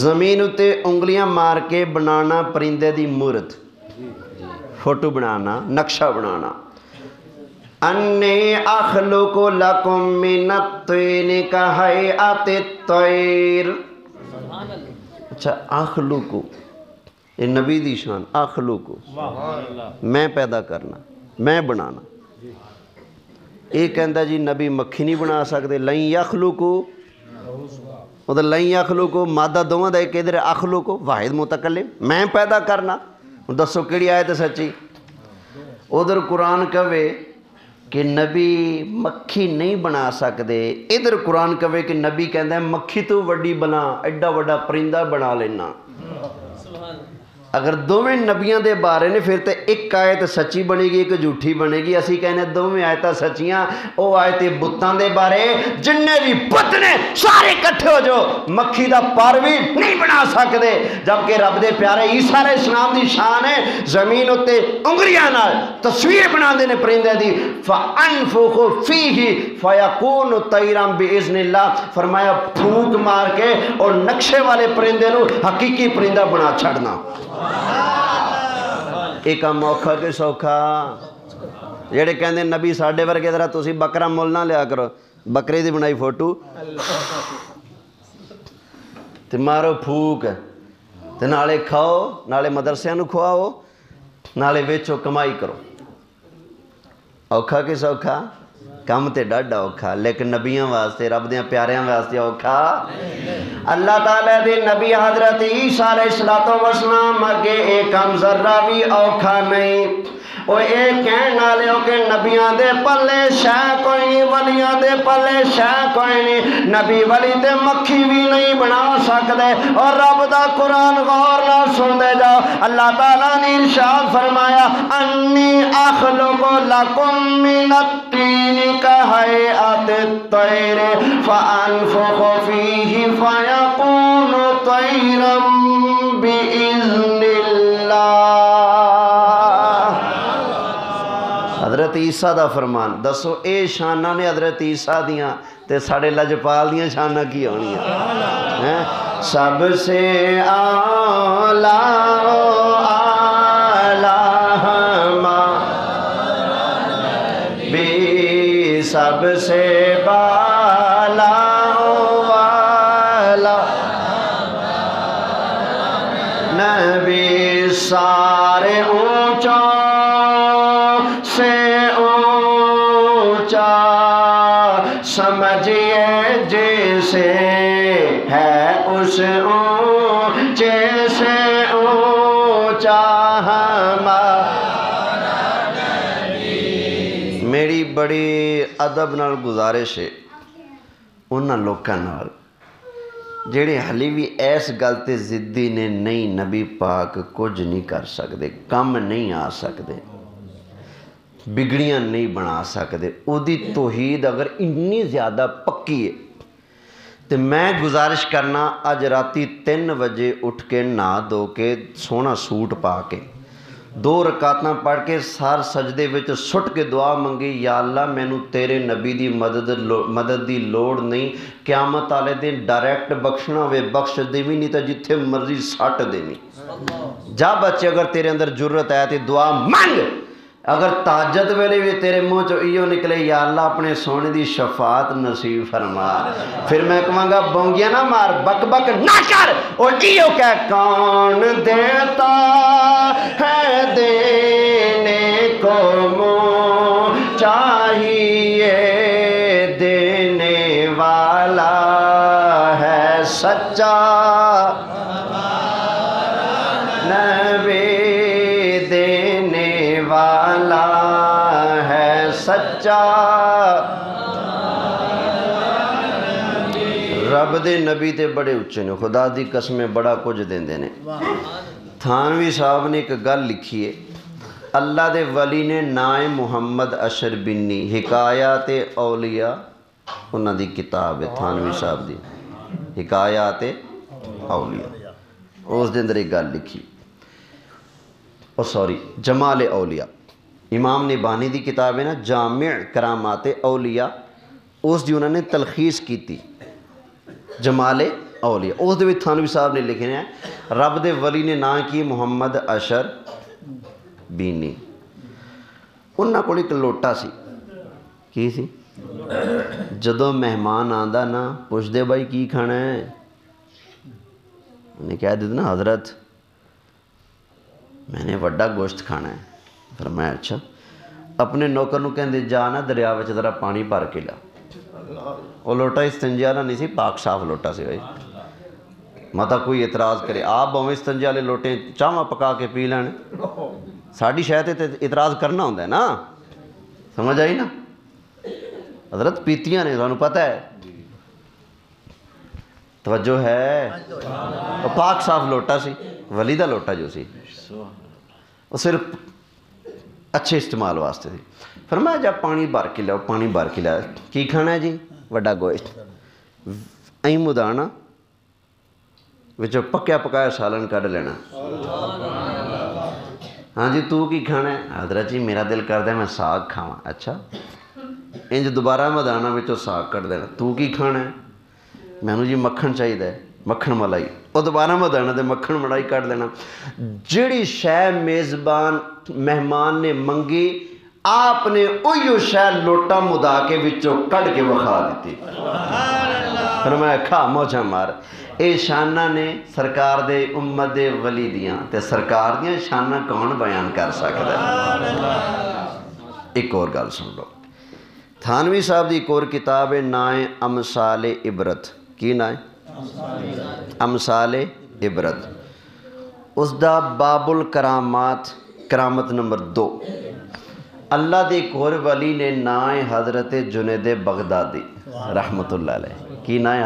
زمین اتے انگلیاں مار کے بنانا پرندے دی مورت فوٹو بنانا نقشہ بنانا انی اخلق لکم من الطین کہیئۃ الطیر اچھا اخلقو یہ نبی دی شان اخلقو میں پیدا کرنا میں بنانا یہ کہندا جی نبی مکھی نہیں بنا سکتے لن یخلقو ادھر لن یخلقو مادہ دوواں دا ایک ادھر اخلقو واحد متکلم میں پیدا کرنا دسو کیڑی آیت سچی ادھر قرآن کہے کہ نبی مکھی نہیں بنا سکتے ادھر قرآن کہے کہ نبی کہندا ہے مکھی تو وڈی بنا ایڈا وڈا پرندہ بنا لینا اگر دوویں نبیاں دے بارے نے پھر تے ایک آیت سچی بنے گی ایک جھوٹھی بنے گی اسی کہنے دوویں آیتاں سچیاں او آیت بتاں دے بارے جننے بھی بت نے سارے کٹھے ہو جو مکھی دا پر بھی نہیں بنا سکتے جبکہ رب دے پیارے عیسیٰ علیہ السلام دی شان ہے زمین اتے انگلیاں نال تصویر بنا دے نے پرندے دی فانفخ فیہ فیکون طیرا باذن اللہ فرمایا پھونک مار کے اور نقشے والے پرندے نو حقیقی پرندہ بنا چھڑنا ایک موکھا کے سوکھا جڑے کہندے نبی ساڈے ورگے ذرا تسی بکرا مول نہ لیا کرو بکرے دی بنائی فوٹو تے مارو پھوک تے نالے کھاؤ نالے مدرسیاں نو کھواؤ نالے ویچو کمائی کرو اوکھا کے سوکھا کم تے ڈاڈا اوکھا لیکن نبیاں واسطے رب دیاں پیاریاں واسطے اوکھا اللہ تعالیٰ دے نبی حضرت عیسیٰ علیہ السلام اگے ایک کم ذرہ بھی اوکھا نہیں وہ ایک کہنا لے کہ نبیاں دے پلے شاہ کوئی نہیں ولیاں دے پلے شاہ کوئی نہیں نبی ولی تے مکھی بھی نہیں بنا سکتے اور رب دا قرآن غور نہ سن دے جاؤ اللہ تعالیٰ نے ارشاد فرمایا انی اخلق لکم من الطین کہیئۃ الطیر فانفخ فیہ فیکون طیرا باذن اللہ حضرت عیسیٰ دا فرمان دسو اے شانہ نے حضرت عیسیٰ دیاں تے ساڑے لجپال دیاں شانہ کی ہونی ہیں سب سے اعلیٰ بھی سب سے بالا والا نبی سارے اونچا سے اونچا سمجھئے جیسے ہے اس اونچے سے اونچا ہمارا نبی۔ میری بڑی ادب نال گزارش ہے انہاں لوکاں نال جڑے حلی بھی ایس گل تے ضدی نے نہیں نبی پاک کچھ نہیں کر سکتے کم نہیں آ سکتے بگڑیاں نہیں بنا سکتے او دی توحید اگر اتنی زیادہ پکی ہے تو میں گزارش کرنا اج راتی 3 بجے اٹھ کے نہا دھو کے سونا سوٹ پا کے 2 رکعتاں پڑھ کے سار سجدے وچ سٹ کے دعا منگی یا اللہ مینوں تیرے نبی دی مدد دی لوڑ نہیں قیامت والے دن ڈائریکٹ بخشنا ہوئے بخش دیویں نہیں تو جتھے مرضی سٹ دیویں جا بچے اگر تیرے اندر جرت ہے تو دعا منگ اگر تہجد ویلے بھی تیرے منہ چو ایو نکلے یا اللہ اپنے سونے دی شفاعت نصیب فرما پھر میں کہوں گا بونگیاں نہ مار بک بک نہ کر اور ایو کہ کون دیتا ہے دینے کو منہ چاہیے دینے والا ہے سچا نبی دینے والا ہے سچا رب دے نبی تے بڑے اچھے نے خدا دی قسمیں بڑا کچھ دیندے نے تھانوی صاحب نے ایک گل لکھی ہے اللہ دے ولی نے نائے محمد اشر بنی حکایات اولیاء انہاں دی کتاب ہے تھانوی صاحب دی حکایات اولیاء اس دے اندر ایک گل لکھی جمال اولیاء امام نبانی دی کتاب ہے نا جامع کرامات اولیاء اس دی انہوں نے تلخیص کی تھی جمال اولیاء اس دے بھی تھانوی صاحب نے لکھے ہیں رب دے ولی نے نا کی محمد اشر بینی انہاں کو ایک لوٹا سی کی سی جدو مہمان آندا نا پوچھ دے بھائی کی کھانا ہے انہیں کہہ دیتے نا حضرت میں نے وڈا گوشت کھانا ہے فرمایا اچھا اپنے نوکر نو کہندے جانا دریا وچ ذرا پانی بھر کے لا وہ لوٹا استنجے والا نہیں سی پاک صاف لوٹا سی بھائی متا کوئی اعتراض کرے آپ بھویں استنجے والے لوٹے چاواں پکا کے پی لین ساڈی شاید تے اعتراض کرنا ہوندا ہے نا سمجھ آئی نا حضرت پیتیاں نے تانوں پتہ ہے توجہ ہے وہ پاک صاف لوٹا سی ولی دا لوٹا جو سی وہ صرف اچھے استعمال واسطے تھی فرمایا جب پانی بھر کے لاؤ پانی بھر کے لاؤ کی کھانا ہے جی وڈا گوشت این مدانا وچوں پکیا پکایا سالن کڈ لینا ہاں جی تو کی کھانا ہے حضرت جی میرا دل کردا ہے میں ساگ کھاواں اچھا انج دوبارہ مدانا وچوں ساگ کڈ دینا تو کی کھانا ہے مینوں جی مکھن چاہیے مکھن ملائی وہ دوبارہ مدانا تے مکھن ملائی کٹ لینا جڑی شے میزبان مہمان نے منگی آپ نے اوہی شے لوٹا مدا کے وچوں کڈ کے وکھا دیتی فرمایا کھا موجہ مار اے شانہ نے سرکار دے امت دے ولی دیاں تے سرکار دیاں شانہ کون بیان کر سکتا ہے ایک اور گل سن لو تھانوی صاحب دی ایک اور کتاب ہے نائے امثال عبرت کی نائے امثال عبرت اس دا باب الکرامات کرامت نمبر 2 اللہ دے ایک اور ولی نے نائے حضرت جنید بغدادی رحمت اللہ علیہ کی نائے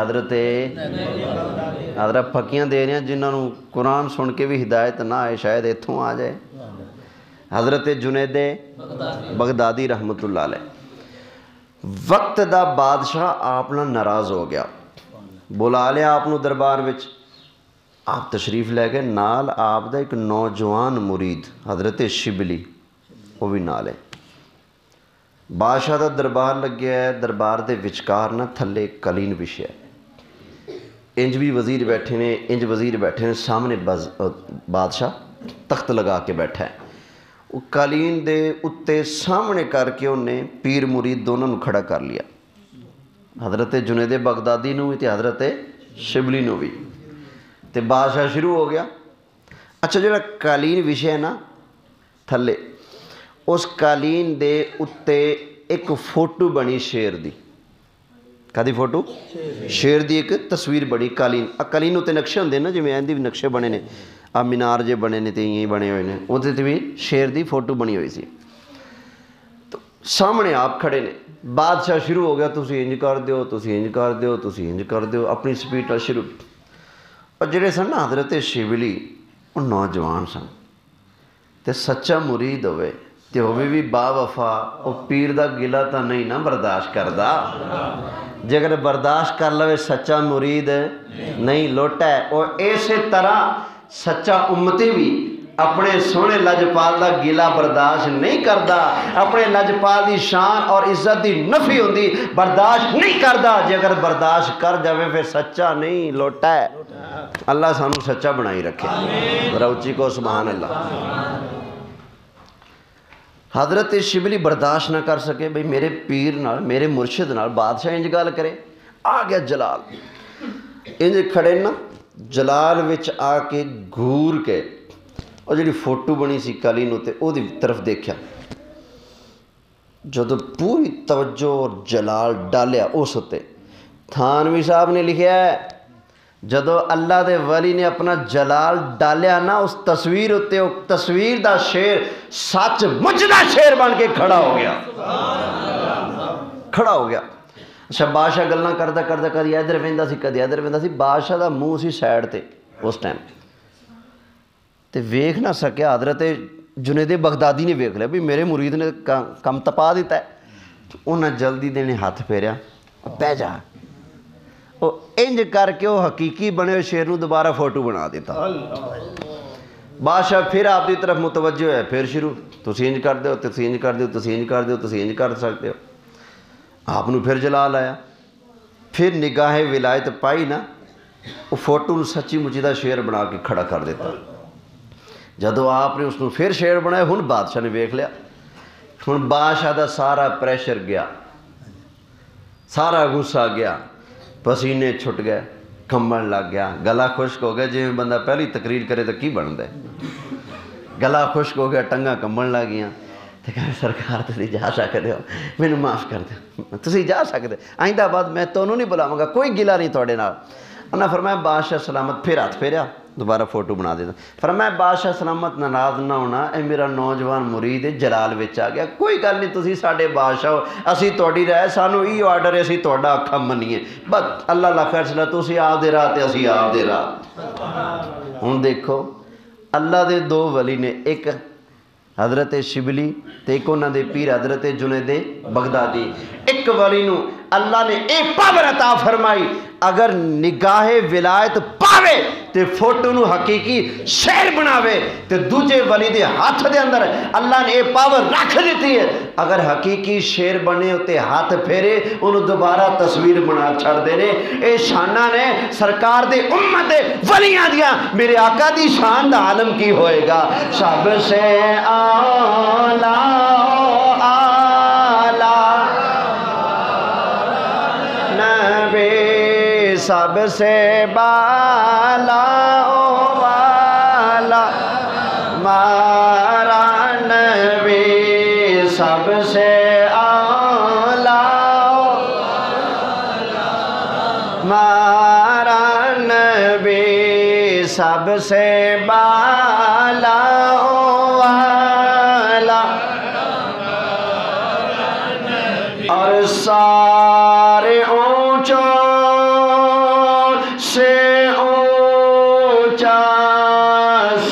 حضرت پھکیاں دے رہے ہیں جنہوں قرآن سن کے بھی ہدایت نہ آئے شاید اتھوں آ جائے حضرت جنید بغدادی رحمت اللہ علیہ وقت دا بادشاہ آپ نہ ناراض ہو گیا بلا لیا آپ نو دربار وچ آپ تشریف لے گئے نال آپ دا ایک نوجوان مرید حضرت شبلی وہ بھی نال ہے بادشاہ دا دربار لگیا ہے، دربار دے وچکار نہ تھلے قالین وچھیا ہے، انج بھی وزیر بیٹھے نے، انج وزیر بیٹھے نے، سامنے بادشاہ تخت لگا کے بیٹھا ہے، وہ قالین دے اتنے سامنے کر کے انہیں پیر مرید دونوں نو کھڑا کر لیا، حضرت جنید بغدادی نو بھی تے حضرت شبلی نو بھی، تے بادشاہ شروع ہو گیا۔ اچھا جڑا قالین وچھیا ہے نا تھلے، اس قالین دے اتنے ایک فوٹو بنی شیر دی، کدی فوٹو شیر دی ایک تصویر بڑی قالین، قالین اتنے نقشے ہوندے نا، جویں ایندی بھی نقشے بنے نے، آ مینار جے بنے نے تے یہیں بنے ہوئے نے، وہ تے بھی شیر دی فوٹو بنی ہوئی سی، تو سامنے آپ کھڑے نے، بادشاہ شروع ہو گیا، تسی انج کر دیو، تسی انج کر دیو، تسی انج کر دیو، اپنی سپیڈ نال شروع۔ اور جڑے سن نا حضرت شبلی، وہ نوجوان سن تے سچا مرید ہوئے تے ہوئے بھی با وفا، وہ پیر دا گلہ تا نہیں نا برداشت کردا، جے اگر برداشت کر لوے سچا مرید نہیں لوٹا ہے۔ اور اسی طرح سچا امتی بھی اپنے سونے لجپال دا گلہ برداشت نہیں کردا، اپنے لجپال دی شان اور عزت دی نفی ہوندی برداشت نہیں کردا، جے اگر برداشت کر جاوے پھر سچا نہیں لوٹا ہے۔ اللہ سانو سچا بنائی رکھے، ذرا اچھی کو سبحان اللہ۔ حضرت شبلی برداشت نہ کر سکے، بھئی میرے پیر نال، میرے مرشد نال بادشاہ انج گل کرے، آ گیا جلال، انج کھڑے نا، جلال وچ آ کے گھور کے اور جڑی فوٹو بنی سی قالین ہوتے او دی طرف دیکھا، جدو پوری توجہ اور جلال ڈالیا اس ہوتے، تھانوی صاحب نے لکھیا ہے جدو اللہ دے ولی نے اپنا جلال ڈالیا نا اس تصویر ہوتے، وہ تصویر دا شیر سچ مجھ دا شیر بن کے کھڑا ہو گیا، کھڑا ہو گیا۔ اچھا بادشاہ گلاں کردا کردا کدی ادھر ویندا سی کدی ادھر ویندا سی، بادشاہ دا منہ سی سائڈ تے اس ٹائم تے ویکھ نہ سکیا، حضرت جنید بغدادی نے ویکھ لیا بھی میرے مرید نے کم تپا دیتا ہے، انہاں جلدی دینے ہاتھ پھیریا، بہ جا، وہ انج کر کے وہ حقیقی بنے ہوئے شیر نو دوبارہ فوٹو بنا دیتا۔ بادشاہ پھر آپ دی طرف متوجہ ہے، پھر شروع، تسی انج کر دیو، تسی انج کر دیو، تسی انج کر دیو، تسی انج کر سکتے ہو، آپ نو پھر جلال آیا، پھر نگاہ ولایت پائی نا، وہ فوٹو نو سچی مچی دا شیر بنا کے کھڑا کر دیتا۔ جدو آپ نے اس کو پھر شیر بنایا، ہن بادشاہ نے ویکھ لیا، ہن بادشاہ دا سارا پریشر گیا، سارا غصہ گیا، پسینے چھٹ گئے، کھمبن لگ گیا، گلا خشک ہو گیا، جی بندہ پہلی تقریر کرے تو کی بنتا ہے، گلا خشک ہو گیا، ٹنگاں کمبن لگ گیا، تو کہا سرکار تسی جا سکتے ہو، مینوں معاف کر دو، تسی جا سکتے، آئندہ بعد میں تونوں نہیں بلاواں گا، کوئی گلہ نہیں تھوڑے نال۔ انہاں فرمایا بادشاہ سلامت، پھر ہاتھ پھیریا، دوبارہ فوٹو بنا دیتا، فرمایا بادشاہ سلامت ناراض نہ ہونا، اے میرا نوجوان مرید جلال وچ آ گیا، کوئی گل نہیں، تسی ساڈے بادشاہ ہو، اسی تہاڈی رائے، سانو ای آرڈر ہے، اسی تہاڈا آکھا منیے، بس اللہ لا فیصلہ، تسی آپ دے راہ تے اسی آپ دے راہ۔ ہن دیکھو اللہ دے دو ولی نے، ایک حضرت شبلی تے ایک انہاں دے پیر حضرت جنید بغدادی، ایک ولی نو اللہ نے اے پاور عطا فرمائی، اگر نگاہ ولایت پاوے تے فوٹو نو حقیقی شیر بناوے، تے دوجے ولی دے ہاتھ دے اندر اللہ نے اے پاور رکھ دیتی ہے، اگر حقیقی شیر بنے ہوتے ہاتھ پھیرے انہوں دوبارہ تصویر بنا چھڑ دینے۔ اے شانہ نے سرکار دے امت دے ولیاں دیا، میرے آقا دی شان دا عالم کی ہوئے گا، سب سے آلہ سب سے بالا او والا مارا نبی، سب سے اعلیٰ مارا نبی، سب سے بالا او والا، اور سارے اونچوں سے اونچا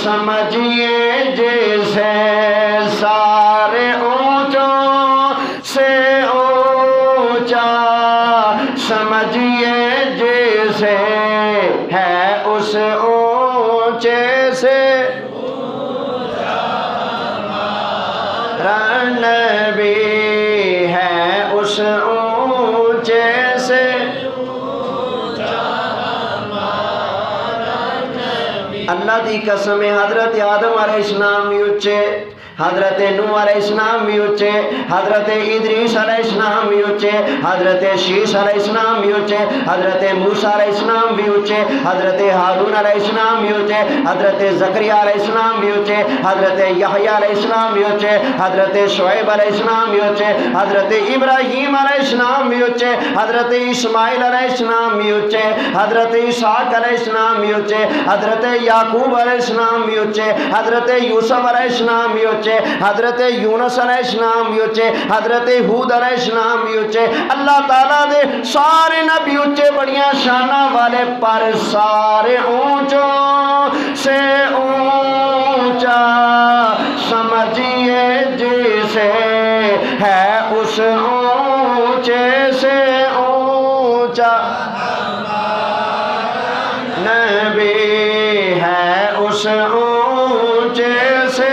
سمجھیے جیسے، سارے اونچوں سے اونچا سمجھیے جیسے، ہے اس اونچے سے نبی، اونچے سے اللہ دی قسم ہے حضرت آدم علیہ السلام بھی اچھے، حضرت نوح علیہ السلام بھی اچھے، حضرت ادریس علیہ السلام بھی اچھے، حضرت شیش علیہ السلام بھی اچھے، حضرت موسیٰ علیہ السلام بھی اچھے، حضرت ہارون علیہ السلام بھی اچھے، حضرت زکریا علیہ السلام بھی اچھے، حضرت یحییٰ علیہ السلام بھی اچھے، حضرت شعیب علیہ السلام بھی اچھے، حضرت ابراہیم علیہ السلام بھی اچھے، حضرت اسماعیل علیہ السلام بھی اچھے، حضرت اسحاق علیہ السلام بھی اچھے، حضرت یعقوب علیہ السلام بھی اچھے، حضرت یوسف علیہ السلام بھی اچھے، حضرت یونس علیہ السلام بھی اچھے، حضرت ہود علیہ السلام بھی اچھے۔ اللہ تعالیٰ دے سارے نبی اچھے بڑیاں شانہ والے، پر سارے اونچوں سے اونچا سمجھیے جسے ہے اس اونچے سے اونچا نبی ہے، اس اونچے سے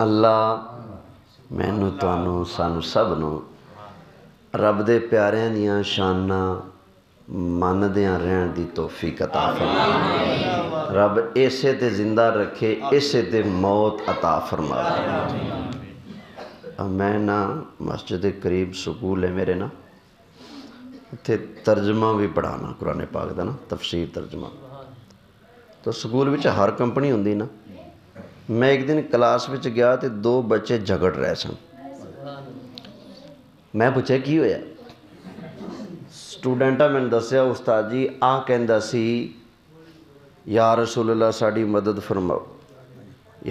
اللہ مینوں تانوں سانوں سب نوں رب دے پیاریاں دیاں شاناں مندیاں رہن دی توفیق عطا فرمائے، رب ایسے تے زندہ رکھے، ایسے تے موت عطا فرمائے۔ میں نا مسجد قریب سکول ہے میرے نا، اتھے ترجمہ بھی پڑھانا قرآن پاک دا نا، تفسیر ترجمہ، تو سکول وچ ہر کمپنی ہوندی نا۔ میں ایک دن کلاس وچ گیا تے دو بچے جھگڑ رہے سن، میں پوچھے کی ہویا؟ سٹوڈنٹا میں نے دسیا استاد جی آ کہندا سی یا رسول اللہ ساڈی مدد فرماؤ،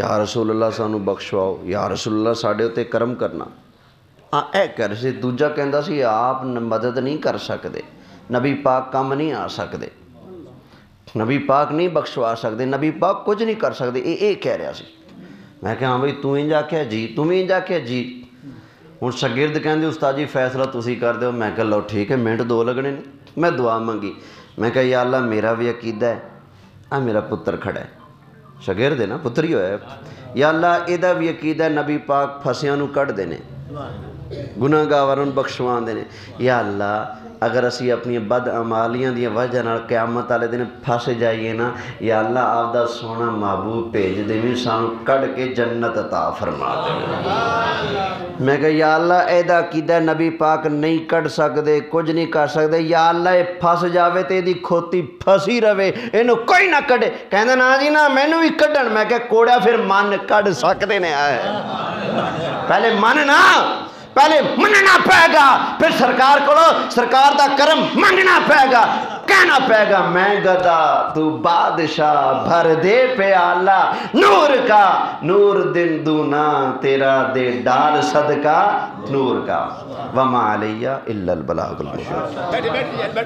یا رسول اللہ سانو بخشواؤ، یا رسول اللہ ساڈے اتے کرم کرنا، اے کر سی۔ دوجا کہندا سی آپ مدد نہیں کر سکتے، نبی پاک کم نہیں آ سکتے، نبی پاک نہیں بخشوا سکتے، نبی پاک کچھ نہیں کر سکتے، اے کہہ رہا سی۔ میں کہا ہاں بھئی تو انج آکھیا جی، تم انج آکھیا جی۔ ہن شاگرد کہندے استاد جی فیصلہ تسی کر دیو۔ میں کہا لو ٹھیک ہے، منٹ دو لگنے نے۔ میں دعا منگی، میں کہا یا اللہ میرا بھی عقیدہ ہے، میرا پتر کھڑا ہے، شاگرد ہے نا، پتر ہی ہویا ہے، یا اللہ ایدہ بھی عقیدہ ہے نبی پاک پھسیاں نو کٹ دینے، گناہ گاواراں نو بخشوان دینے۔ یا اللہ اگر اسی اپنی بد عمالیاں دی وجہ نال قیامت والے دن پھس جائیے نا، یا اللہ آپ دا سونا محبوب بھیج دیویں سانو کڈ کے جنت عطا فرما دے۔ میں کہا یا اللہ ایدہ عقیدہ نبی پاک نہیں کڈ سکدے، کچھ نہیں کر سکدے، یا اللہ اے پھس جاوے تے دی کھوتی پھسی رہے، اینو کوئی نہ کڈے۔ کہندے نا جی نا مینوں بھی کڈن۔ میں کہا کوڑا پھر من کڈ سکدے نے آئے، پہلے من نا، پہلے مننا پائے گا، پھر سرکار کو سرکار دا کرم منگنا پائے گا، کہنا پائے گا میں گدا تو بادشاہ بھر دے پیالہ نور کا، نور دن دونا تیرا دے ڈال صدقہ نور کا، وما علیہ الا البلاغ المبین۔